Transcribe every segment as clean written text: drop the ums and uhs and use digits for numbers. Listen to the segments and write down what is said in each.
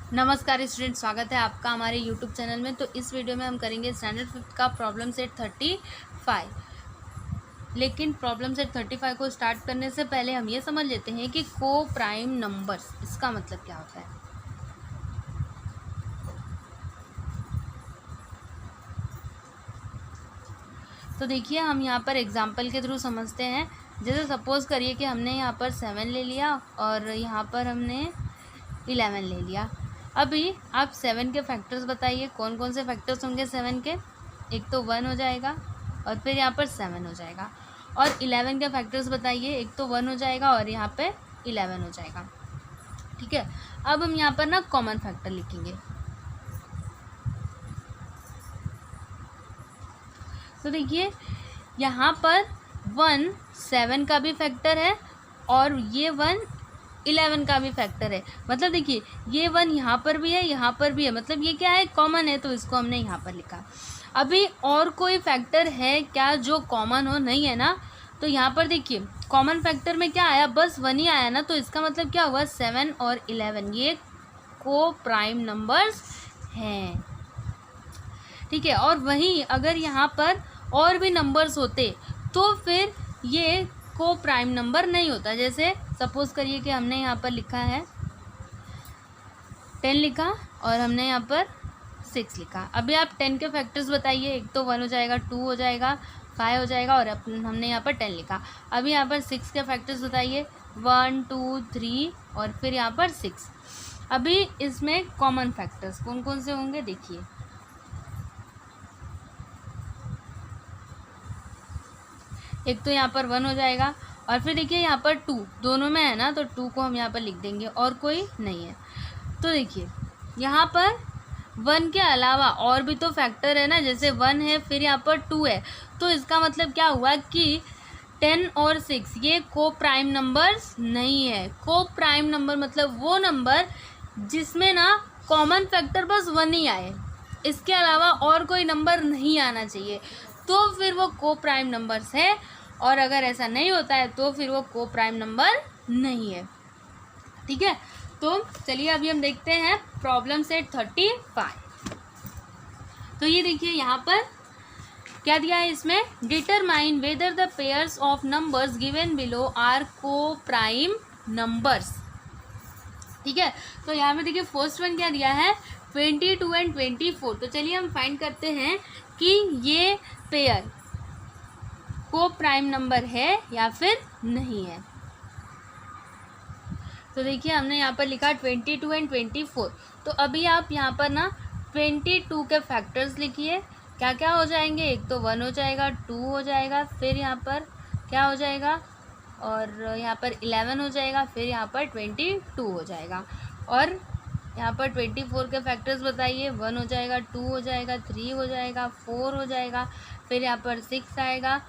नमस्कार स्टूडेंट, स्वागत है आपका हमारे यूट्यूब चैनल में। तो इस वीडियो में हम करेंगे स्टैंडर्ड 5 का प्रॉब्लम सेट 35। लेकिन प्रॉब्लम सेट 35 को स्टार्ट करने से पहले हम ये समझ लेते हैं कि को प्राइम नंबर्स इसका मतलब क्या होता है। तो देखिए, हम यहाँ पर एग्जाम्पल के थ्रू समझते हैं। जैसे सपोज करिए कि हमने यहाँ पर 7 ले लिया और यहाँ पर हमने 11 ले लिया। अभी आप 7 के फैक्टर्स बताइए, कौन कौन से फैक्टर्स होंगे 7 के। एक तो 1 हो जाएगा और फिर यहाँ पर 7 हो जाएगा। और 11 के फैक्टर्स बताइए, एक तो 1 हो जाएगा और यहाँ पे 11 हो जाएगा। ठीक है, अब हम यहाँ पर ना कॉमन फैक्टर लिखेंगे। तो देखिए, यहाँ पर 1 7 का भी फैक्टर है और ये 1 11 का भी फैक्टर है। मतलब देखिए, ये 1 यहाँ पर भी है, यहाँ पर भी है, मतलब ये क्या है, कॉमन है, तो इसको हमने यहाँ पर लिखा। अभी और कोई फैक्टर है क्या जो कॉमन हो? नहीं है ना। तो यहाँ पर देखिए, कॉमन फैक्टर में क्या आया, बस 1 ही आया ना। तो इसका मतलब क्या हुआ, 7 और 11 ये को प्राइम नंबर्स हैं। ठीक है, और वहीं अगर यहाँ पर और भी नंबर्स होते तो फिर ये को प्राइम नंबर नहीं होता। जैसे सपोज करिए कि हमने यहाँ पर लिखा है 10 लिखा और हमने यहाँ पर 6 लिखा। अभी आप 10 के फैक्टर्स बताइए, एक तो 1 हो जाएगा, 2 हो जाएगा, 5 हो जाएगा और हमने यहाँ पर 10 लिखा। अभी यहाँ पर 6 के फैक्टर्स बताइए, 1 2 3 और फिर यहाँ पर 6। अभी इसमें कॉमन फैक्टर्स कौन कौन से होंगे देखिए। एक तो यहाँ पर 1 हो जाएगा और फिर देखिए यहाँ पर 2 दोनों में है ना, तो 2 को हम यहाँ पर लिख देंगे और कोई नहीं है। तो देखिए, यहाँ पर 1 के अलावा और भी तो फैक्टर है ना, जैसे 1 है फिर यहाँ पर 2 है। तो इसका मतलब क्या हुआ कि 10 और 6 ये को प्राइम नंबर्स नहीं है। को प्राइम नंबर मतलब वो नंबर जिसमें ना कॉमन फैक्टर बस 1 ही आए, इसके अलावा और कोई नंबर नहीं आना चाहिए, तो फिर वो को प्राइम नंबर्स है। और अगर ऐसा नहीं होता है तो फिर वो को प्राइम नंबर नहीं है। ठीक है, तो चलिए अभी हम देखते हैं प्रॉब्लम सेट 35। तो ये देखिए, यहाँ पर क्या दिया है, इसमें determine whether the pairs of numbers given below are co prime numbers. ठीक है, तो यहाँ पे देखिए फर्स्ट वन क्या दिया है, 22 एंड 24। तो चलिए हम फाइंड करते हैं कि ये पेयर को प्राइम नंबर है या फिर नहीं है। तो देखिए, हमने यहाँ पर लिखा 22 एंड 24। तो अभी आप यहाँ पर ना 22 के फैक्टर्स लिखिए। क्या क्या हो जाएंगे, एक तो 1 हो जाएगा, 2 हो जाएगा, फिर यहाँ पर क्या हो जाएगा, और यहाँ पर 11 हो जाएगा, फिर यहाँ पर 22 हो जाएगा। और यहाँ पर 24 के फैक्टर्स बताइए, 1 हो जाएगा, 2 हो जाएगा, 3 हो जाएगा, 4 हो जाएगा, फिर यहाँ पर 6 आएगा,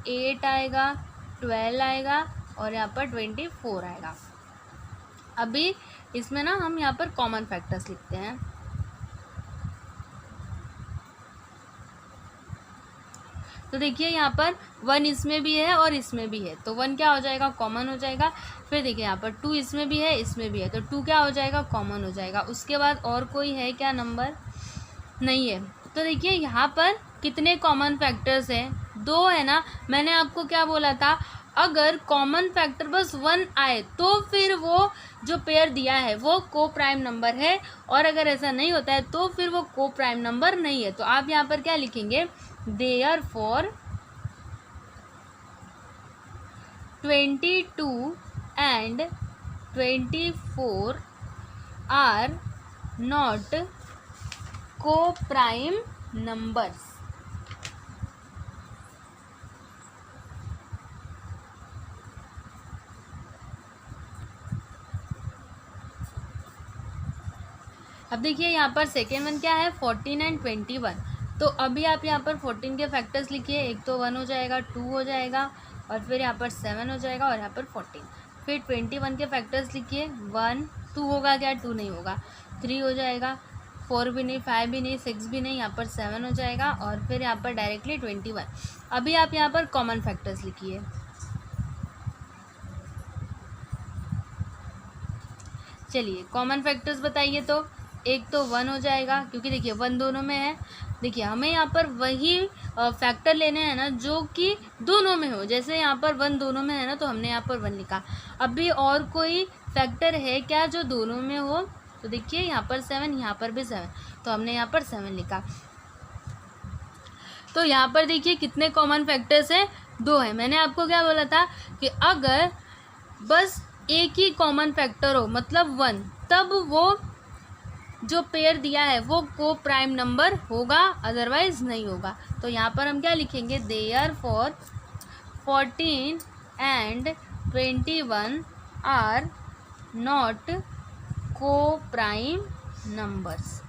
8 आएगा, 12 आएगा और यहाँ पर 24 आएगा। अभी इसमें ना हम यहाँ पर कॉमन फैक्टर्स लिखते हैं। तो देखिए, यहाँ पर 1 इसमें भी है और इसमें भी है, तो 1 क्या हो जाएगा, कॉमन हो जाएगा। फिर देखिए यहाँ पर 2 इसमें भी है, इसमें भी है, तो 2 क्या हो जाएगा, कॉमन हो जाएगा। उसके बाद और कोई है क्या नंबर, नहीं है। तो देखिए यहाँ पर कितने कॉमन फैक्टर्स हैं, 2 है ना। मैंने आपको क्या बोला था, अगर कॉमन फैक्टर बस 1 आए तो फिर वो जो पेयर दिया है वो को प्राइम नंबर है, और अगर ऐसा नहीं होता है तो फिर वो को प्राइम नंबर नहीं है। तो आप यहाँ पर क्या लिखेंगे, देयरफॉर 22 एंड 24 आर नॉट को प्राइम नंबर्स। अब देखिए यहाँ पर सेकेंड वन क्या है, 14 एंड 21। तो अभी आप यहाँ पर 14 के फैक्टर्स लिखिए, एक तो 1 हो जाएगा, 2 हो जाएगा और फिर यहाँ पर 7 हो जाएगा और यहाँ पर 14। फिर 21 के फैक्टर्स लिखिए, 1 2 होगा क्या, 2 नहीं होगा, 3 हो जाएगा, 4 भी नहीं, 5 भी नहीं, 6 भी नहीं, यहाँ पर 7 हो जाएगा और फिर यहाँ पर डायरेक्टली 21। अभी आप यहाँ पर कॉमन फैक्टर्स लिखिए। चलिए कॉमन फैक्टर्स बताइए। तो एक तो 1 हो जाएगा, क्योंकि देखिए 1 दोनों में है। देखिए हमें यहाँ पर वही फैक्टर लेने हैं ना जो कि दोनों में हो। जैसे यहाँ पर 1 दोनों में है ना, तो हमने यहाँ पर 1 लिखा। अभी और कोई फैक्टर है क्या जो दोनों में हो? तो देखिए यहाँ पर 7, यहाँ पर भी 7, तो हमने यहाँ पर 7 लिखा। तो यहाँ पर देखिए कितने कॉमन फैक्टर्स हैं? 2 है। मैंने आपको क्या बोला था कि अगर बस एक ही कॉमन फैक्टर हो, मतलब 1, तब वो जो पेयर दिया है वो को प्राइम नंबर होगा, अदरवाइज नहीं होगा। तो यहाँ पर हम क्या लिखेंगे? देयरफॉर 14 एंड 21 आर नॉट को प्राइम नंबर्स।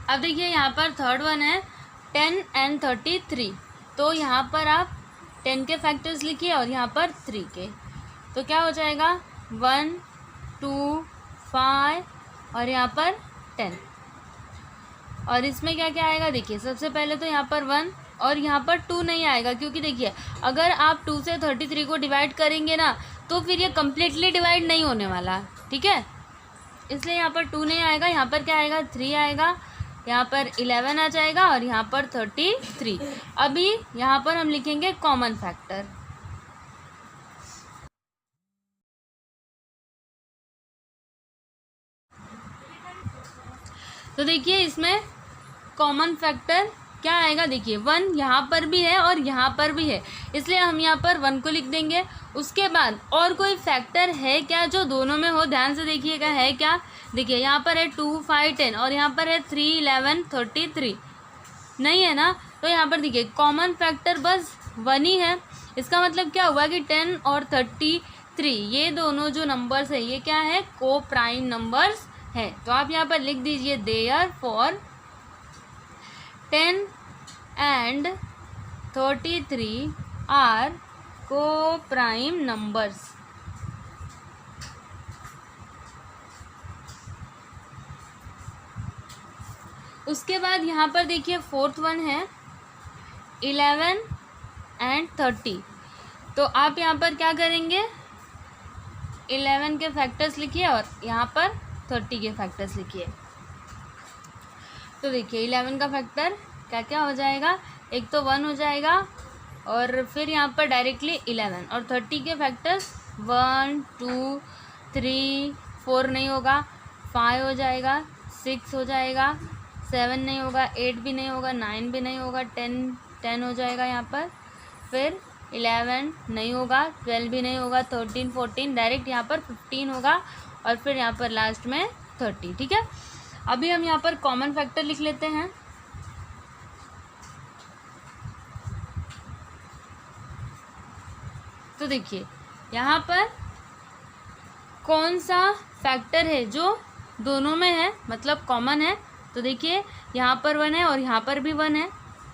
अब देखिए यहाँ पर थर्ड वन है 10 एंड 33। तो यहाँ पर आप 10 के फैक्टर्स लिखिए और यहाँ पर 3 के। तो क्या हो जाएगा? 1 2 5 और यहाँ पर 10। और इसमें क्या क्या आएगा? देखिए सबसे पहले तो यहाँ पर 1 और यहाँ पर 2 नहीं आएगा, क्योंकि देखिए अगर आप 2 से 33 को डिवाइड करेंगे ना, तो फिर ये कम्प्लीटली डिवाइड नहीं होने वाला, ठीक है? इसलिए यहाँ पर 2 नहीं आएगा। यहाँ पर क्या आएगा? 3 आएगा, यहाँ पर 11 आ जाएगा और यहाँ पर 33। अभी यहाँ पर हम लिखेंगे कॉमन फैक्टर। तो देखिए इसमें कॉमन फैक्टर क्या आएगा? देखिए 1 यहाँ पर भी है और यहाँ पर भी है, इसलिए हम यहाँ पर 1 को लिख देंगे। उसके बाद और कोई फैक्टर है क्या जो दोनों में हो? ध्यान से देखिएगा है क्या। देखिए यहाँ पर है 2 5 10 और यहाँ पर है 3 11 33, नहीं है ना। तो यहाँ पर देखिए कॉमन फैक्टर बस 1 ही है। इसका मतलब क्या हुआ कि 10 और 33 ये दोनों जो नंबर्स है ये क्या है? को प्राइम नंबर्स है। तो आप यहाँ पर लिख दीजिए therefore 10 and 33 are co prime numbers. उसके बाद यहाँ पर देखिए फोर्थ वन है 11 एंड 30। तो आप यहाँ पर क्या करेंगे? 11 के फैक्टर्स लिखिए और यहाँ पर 30 के फैक्टर्स लिखिए। तो देखिए 11 का फैक्टर क्या क्या हो जाएगा? एक तो 1 हो जाएगा और फिर यहाँ पर डायरेक्टली 11, और 30 के फैक्टर्स 1 2 3 4 नहीं होगा, 5 हो जाएगा, 6 हो जाएगा, 7 नहीं होगा, 8 भी नहीं होगा, 9 भी नहीं होगा, 10 हो जाएगा यहाँ पर, फिर 11 नहीं होगा, 12 भी नहीं होगा, 13 14 डायरेक्ट यहाँ पर 15 होगा और फिर यहाँ पर लास्ट में 30। ठीक है, अभी हम यहाँ पर कॉमन फैक्टर लिख लेते हैं। तो देखिए यहाँ पर कौन सा फैक्टर है जो दोनों में है, मतलब कॉमन है। तो देखिए यहाँ पर 1 है और यहाँ पर भी 1 है,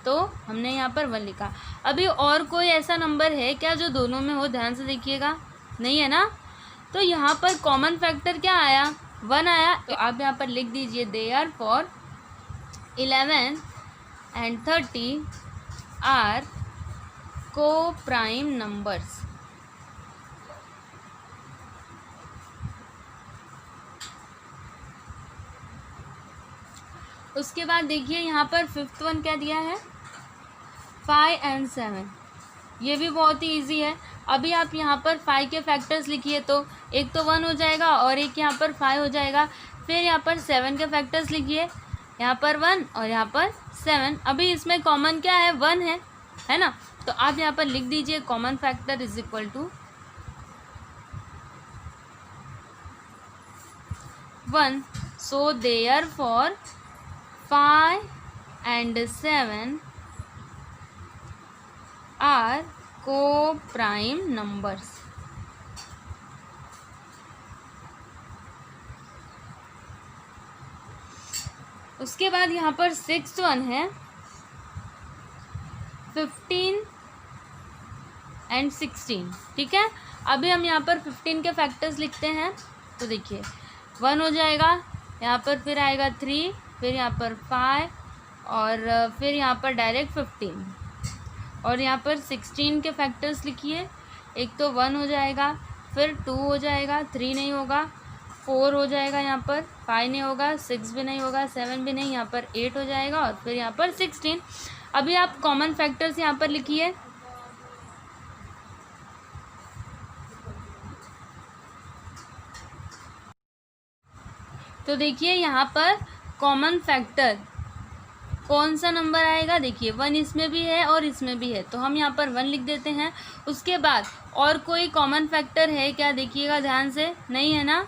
तो हमने यहाँ पर 1 लिखा। अभी और कोई ऐसा नंबर है क्या जो दोनों में हो? ध्यान से देखिएगा, नहीं है ना। तो यहाँ पर कॉमन फैक्टर क्या आया? 1 आया। तो आप यहाँ पर लिख दीजिए therefore 11 and 30 are co prime numbers. उसके बाद देखिए यहाँ पर 5th वन क्या दिया है? 5 एंड 7। ये भी बहुत ही इजी है। अभी आप यहाँ पर 5 के फैक्टर्स लिखिए, तो एक तो 1 हो जाएगा और एक यहाँ पर 5 हो जाएगा। फिर यहाँ पर 7 के फैक्टर्स लिखिए, यहाँ पर 1 और यहाँ पर 7। अभी इसमें कॉमन क्या है? 1 है ना। तो आप यहाँ पर लिख दीजिए common factor is equal to 1। So therefore 5 and 7 are co-prime numbers। उसके बाद यहाँ पर 6th वन है 15 and 16। ठीक है, अभी हम यहाँ पर 15 के फैक्टर्स लिखते हैं। तो देखिए 1 हो जाएगा, यहाँ पर फिर आएगा 3, फिर यहाँ पर 5 और फिर यहाँ पर डायरेक्ट 15। और यहाँ पर 16 के फैक्टर्स लिखिए। एक तो 1 हो जाएगा, फिर 2 हो जाएगा, 3 नहीं होगा, 4 हो जाएगा, यहाँ पर 5 नहीं होगा, 6 भी नहीं होगा, 7 भी नहीं, यहाँ पर 8 हो जाएगा और फिर यहाँ पर 16। अभी आप कॉमन फैक्टर्स यहाँ पर लिखिए। तो देखिए यहाँ पर कॉमन फैक्टर कौन सा नंबर आएगा, देखिए 1 इसमें भी है और इसमें भी है, तो हम यहाँ पर 1 लिख देते हैं। उसके बाद और कोई कॉमन फैक्टर है क्या, देखिएगा ध्यान से, नहीं है ना।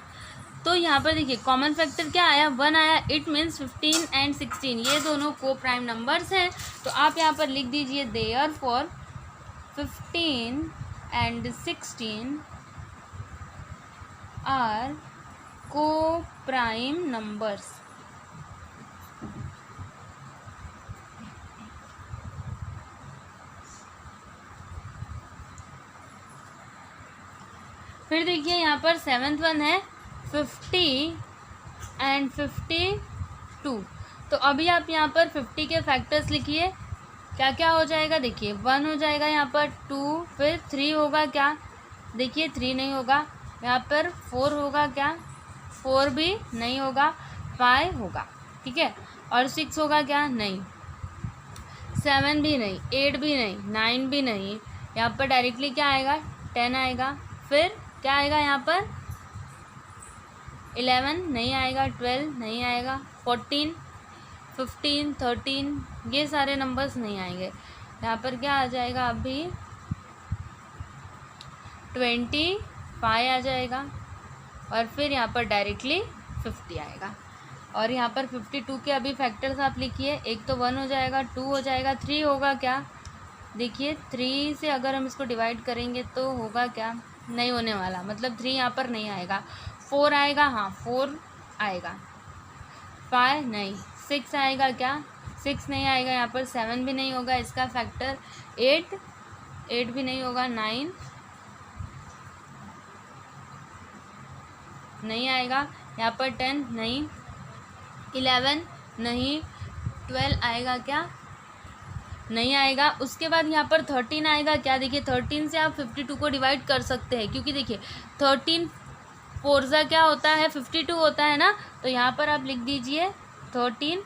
तो यहाँ पर देखिए कॉमन फैक्टर क्या आया, 1 आया। इट मीन्स 15 एंड 16 ये दोनों को प्राइम नंबर्स हैं। तो आप यहाँ पर लिख दीजिए therefore 15 and 16 are co prime numbers. फिर देखिए यहाँ पर 7th वन है 50 एंड 52। तो अभी आप यहाँ पर 50 के फैक्टर्स लिखिए। क्या क्या हो जाएगा, देखिए 1 हो जाएगा, यहाँ पर 2, फिर 3 होगा क्या, देखिए 3 नहीं होगा, यहाँ पर 4 होगा क्या, 4 भी नहीं होगा, 5 होगा, ठीक है, और 6 होगा क्या, नहीं, 7 भी नहीं, 8 भी नहीं, 9 भी नहीं, यहाँ पर डायरेक्टली क्या आएगा, 10 आएगा। फिर क्या आएगा यहाँ पर 11 नहीं आएगा, 12 नहीं आएगा, 14, 15, 13 ये सारे नंबर्स नहीं आएंगे। यहाँ पर क्या आ जाएगा, अभी 25 आ जाएगा और फिर यहाँ पर डायरेक्टली 50 आएगा। और यहाँ पर 52 के अभी फैक्टर्स आप लिखिए। एक तो 1 हो जाएगा, 2 हो जाएगा, 3 होगा क्या, देखिए 3 से अगर हम इसको डिवाइड करेंगे तो होगा क्या, नहीं होने वाला, मतलब 3 यहाँ पर नहीं आएगा। 4 आएगा, हाँ 4 आएगा, 5 नहीं, 6 आएगा क्या, 6 नहीं आएगा, यहाँ पर 7 भी नहीं होगा, इसका फैक्टर 8 भी नहीं होगा, 9 नहीं आएगा, यहाँ पर 10 नहीं, 11 नहीं, 12 आएगा क्या, नहीं आएगा। उसके बाद यहाँ पर 13 आएगा क्या, देखिए 13 से आप 52 को डिवाइड कर सकते हैं, क्योंकि देखिए 13 फोर्जा क्या होता है, 52 होता है ना। तो यहाँ पर आप लिख दीजिए 13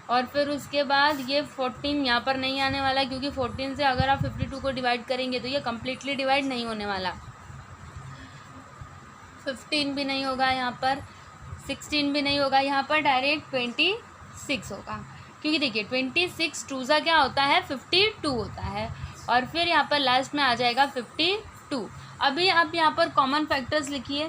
और फिर उसके बाद ये 14 यहाँ पर नहीं आने वाला, क्योंकि 14 से अगर आप 52 को डिवाइड करेंगे तो ये कम्प्लीटली डिवाइड नहीं होने वाला। 15 भी नहीं होगा, यहाँ पर 16 भी नहीं होगा, यहाँ पर डायरेक्ट 26 होगा, क्योंकि देखिए 26 टूजा क्या होता है, 52 होता है। और फिर यहाँ पर लास्ट में आ जाएगा 52। अभी आप यहाँ पर कॉमन फैक्टर्स लिखिए।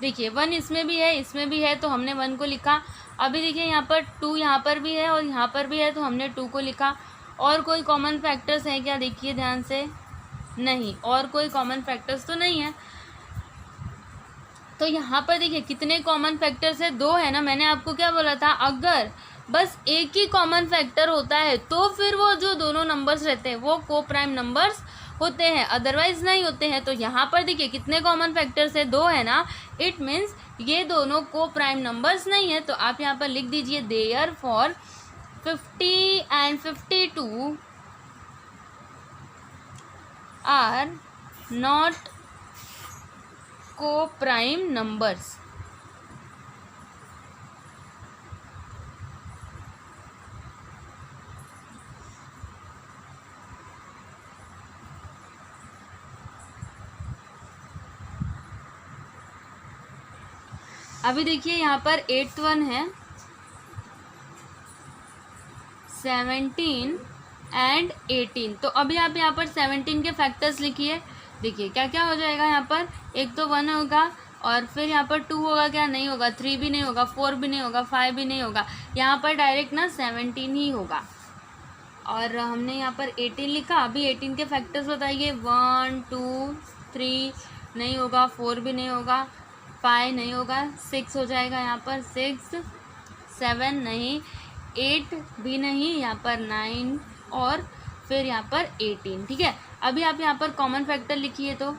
देखिए 1 इसमें भी है, इसमें भी है, तो हमने 1 को लिखा। अभी देखिए यहाँ पर 2 यहाँ पर भी है और यहाँ पर भी है, तो हमने 2 को लिखा। और कोई कॉमन फैक्टर्स है क्या, देखिए ध्यान से, नहीं, और कोई कॉमन फैक्टर्स तो नहीं है। तो यहाँ पर देखिए कितने कॉमन फैक्टर्स है, 2 है ना। मैंने आपको क्या बोला था, अगर बस एक ही कॉमन फैक्टर होता है तो फिर वो जो दोनों नंबर्स रहते हैं वो को प्राइम नंबर्स होते हैं, अदरवाइज नहीं होते हैं। तो यहाँ पर देखिए कितने कॉमन फैक्टर्स है, 2 है ना। इट मीन्स ये दोनों को प्राइम नंबर्स नहीं है। तो आप यहाँ पर लिख दीजिए देयरफॉर 50 एंड 52 आर नॉट को प्राइम नंबर्स। अभी देखिए यहाँ पर 8th वन है 17 एंड 18। तो अभी आप यहाँ पर 17 के फैक्टर्स लिखिए। देखिए क्या क्या हो जाएगा, यहाँ पर एक तो 1 होगा और फिर यहाँ पर 2 होगा क्या, नहीं होगा, 3 भी नहीं होगा, 4 भी नहीं होगा, 5 भी नहीं होगा, यहाँ पर डायरेक्ट ना 17 ही होगा। और हमने यहाँ पर 18 लिखा। अभी 18 के फैक्टर्स बताइए। 1 2 3 नहीं होगा, 4 भी नहीं होगा, 5 नहीं होगा, 6 हो जाएगा, यहाँ पर 6, 7 नहीं, 8 भी नहीं, यहाँ पर 9 और फिर यहाँ पर 18। ठीक है, अभी आप यहाँ पर कॉमन फैक्टर लिखिए। तो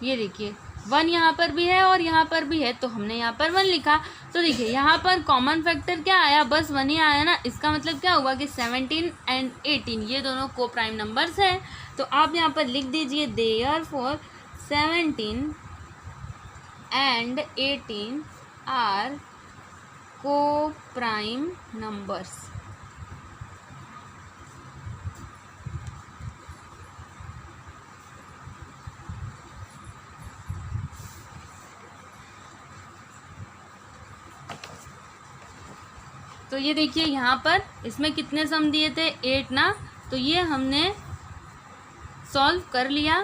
ये देखिए 1 यहाँ पर भी है और यहाँ पर भी है, तो हमने यहाँ पर 1 लिखा। तो देखिए यहाँ पर कॉमन फैक्टर क्या आया, बस 1 ही आया ना। इसका मतलब क्या हुआ कि 17 एंड 18 ये दोनों को प्राइम नंबर्स हैं। तो आप यहाँ पर लिख दीजिए therefore 17 and 18 are co prime numbers. तो ये देखिए यहाँ पर इसमें कितने सम दिए थे, 8 ना, तो ये हमने सॉल्व कर लिया।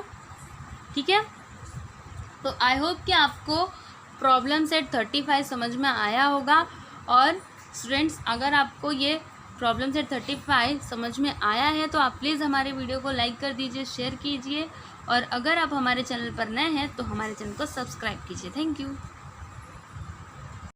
ठीक है, तो आई होप कि आपको प्रॉब्लम सेट 35 समझ में आया होगा। और स्टूडेंट्स, अगर आपको ये प्रॉब्लम सेट 35 समझ में आया है तो आप प्लीज़ हमारे वीडियो को लाइक कर दीजिए, शेयर कीजिए, और अगर आप हमारे चैनल पर नए हैं तो हमारे चैनल को सब्सक्राइब कीजिए। Thank you.